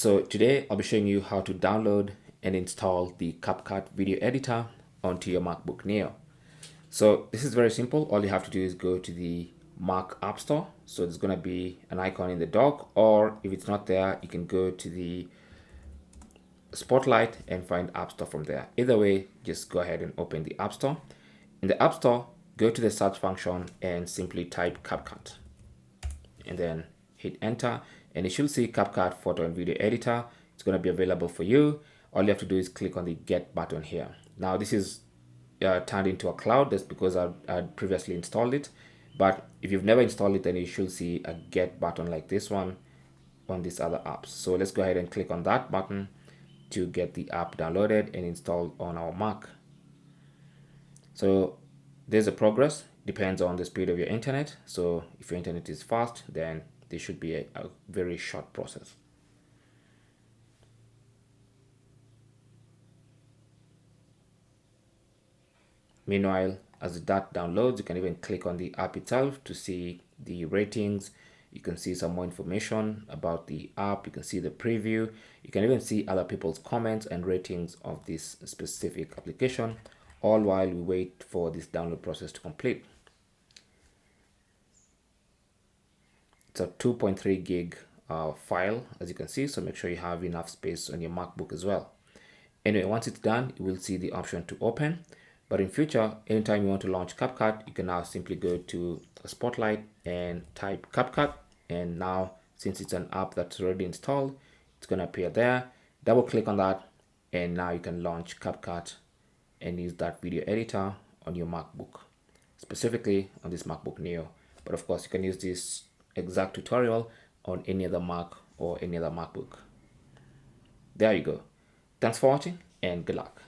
So today I'll be showing you how to download and install the CapCut video editor onto your MacBook Neo. So this is very simple. All you have to do is go to the Mac App Store. So there's going to be an icon in the dock, or if it's not there, you can go to the Spotlight and find App Store from there. Either way, just go ahead and open the App Store. In the App Store, go to the search function and simply type CapCut. And then hit enter, and you should see CapCut photo and video editor. It's going to be available for you. All you have to do is click on the get button here. Now this is turned into a cloud. That's because I previously installed it, but if you've never installed it, then you should see a get button like this one on these other apps. So let's go ahead and click on that button to get the app downloaded and installed on our Mac. So there's a progress. Depends on the speed of your internet. So if your internet is fast, then this should be a very short process. Meanwhile, as that downloads, you can even click on the app itself to see the ratings. You can see some more information about the app. You can see the preview. You can even see other people's comments and ratings of this specific application, all while we wait for this download process to complete. It's a 2.3 gig file, as you can see, so make sure you have enough space on your MacBook as well. Anyway, once it's done, you will see the option to open. But in future, anytime you want to launch CapCut, you can now simply go to a Spotlight and type CapCut. And now, since it's an app that's already installed, it's going to appear there. Double click on that, and now you can launch CapCut and use that video editor on your MacBook, specifically on this MacBook Neo. But of course, you can use this exact tutorial on any other Mac or any other MacBook. There you go. Thanks for watching and good luck.